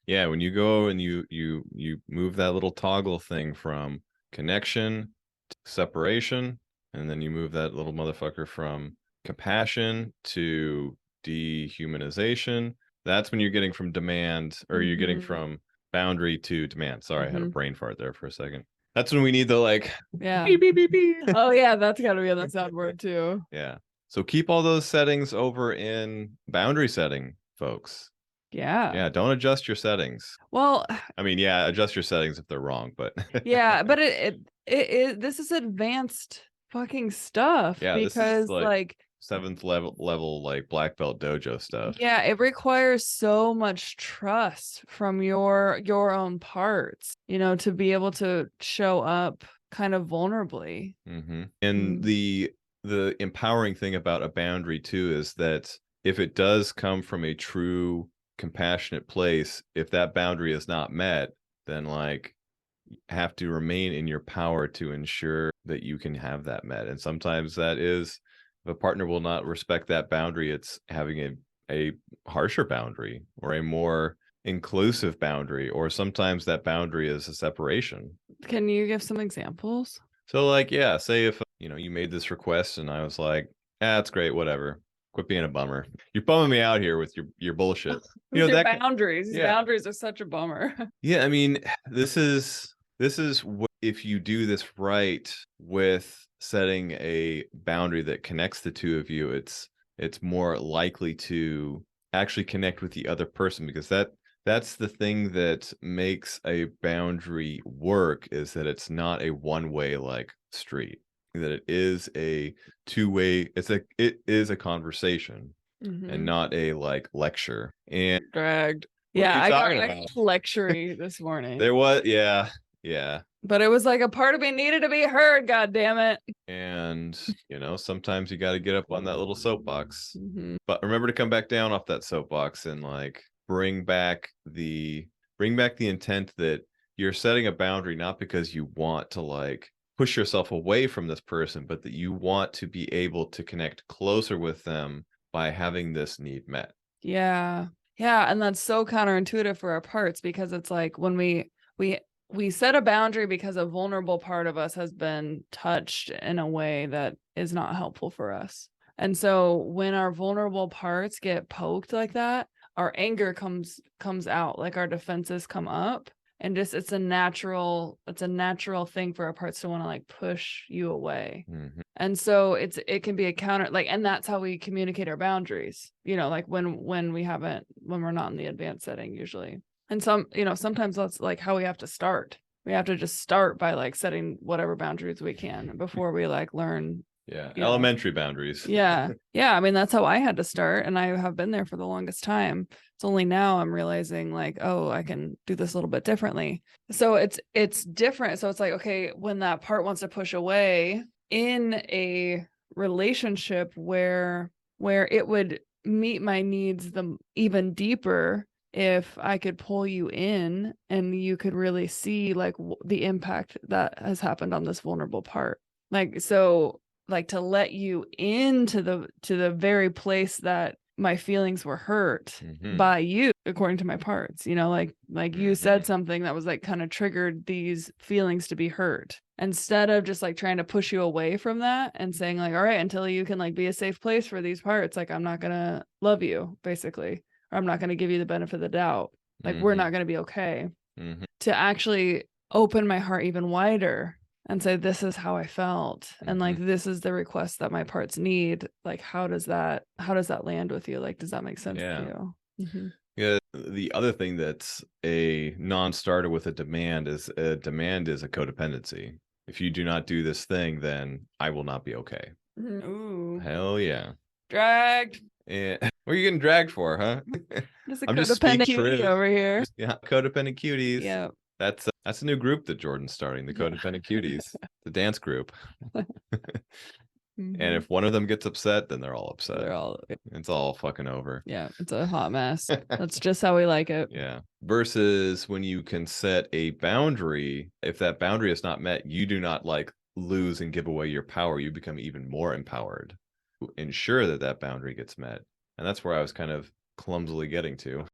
Yeah, when you go and you move that little toggle thing from connection to separation, and then you move that little motherfucker from compassion to dehumanization, that's when you're getting from demand, or you're getting from boundary to demand. Sorry, I had a brain fart there for a second. That's when we need the like, Yeah. beep, beep, beep, beep. Oh yeah, that's gotta be on the soundboard too. Yeah. So keep all those settings over in boundary setting, folks. Yeah, don't adjust your settings. Well, I mean, yeah, adjust your settings if they're wrong, but yeah, but it this is advanced fucking stuff, yeah, this because is like seventh level like black belt dojo stuff. yeah, it requires so much trust from your own parts, to be able to show up kind of vulnerably. And the empowering thing about a boundary too is that if it does come from a true compassionate place, if that boundary is not met, then like have to remain in your power to ensure that you can have that met. And sometimes that is, if a partner will not respect that boundary, it's having a harsher boundary or a more inclusive boundary, or sometimes that boundary is a separation. Can you give some examples? So like, yeah, say if you made this request and I was like, that's great, whatever, quit being a bummer, you're bumming me out here with your bullshit. With your boundaries. These boundaries are such a bummer. Yeah, I mean, this is what, if you do this right with setting a boundary that connects the two of you, it's more likely to actually connect with the other person, because that's the thing that makes a boundary work, is that it's not a one-way like street, that it is a two-way, it is a conversation and not a like lecture. And dragged. What Yeah, are you I talking got about? lectury this morning. There was, yeah. But it was like a part of me needed to be heard, god damn it. And sometimes you got to get up on that little soapbox, but remember to come back down off that soapbox and like bring back the intent that you're setting a boundary, not because you want to like push yourself away from this person, but that you want to be able to connect closer with them by having this need met. Yeah, and that's so counterintuitive for our parts, because it's like when we set a boundary because a vulnerable part of us has been touched in a way that is not helpful for us. And so when our vulnerable parts get poked like that, our anger comes out, like our defenses come up, and just it's a natural thing for our parts to want to like push you away. And so it can be a counter, like, and that's how we communicate our boundaries, like when we're not in the advanced setting usually. And sometimes that's like how we have to start. We have to just start by like setting whatever boundaries we can before we like learn. Yeah, elementary boundaries. Yeah. I mean, that's how I had to start, and I have been there for the longest time. It's only now I'm realizing like, oh, I can do this a little bit differently. So it's different. So it's like, okay, when that part wants to push away in a relationship where it would meet my needs even deeper if I could pull you in and you could really see like the impact that has happened on this vulnerable part. Like, so like to let you into the very place that my feelings were hurt by you, according to my parts, like you said something that was like kind of triggered these feelings to be hurt. Instead of just like trying to push you away from that and saying like, all right, until you can like be a safe place for these parts, like I'm not gonna love you, basically, or I'm not gonna give you the benefit of the doubt. Like we're not gonna be okay. To actually open my heart even wider and say, this is how I felt. And like, this is the request that my parts need. Like, how does that land with you? Like, does that make sense to you? Yeah. The other thing that's a non-starter with a demand is a codependency. If you do not do this thing, then I will not be okay. Ooh. Hell yeah. Dragged. Yeah. What are you getting dragged for, huh? I'm just codependent cutie over here. Yeah, codependent cuties. Yeah. That's a new group that Jordan's starting, the Codependent Cuties, the dance group. And if one of them gets upset, then they're all upset. It's all fucking over. Yeah, it's a hot mess. That's just how we like it. Yeah. Versus when you can set a boundary, if that boundary is not met, you do not like lose and give away your power. You become even more empowered to ensure that boundary gets met. And that's where I was kind of clumsily getting to.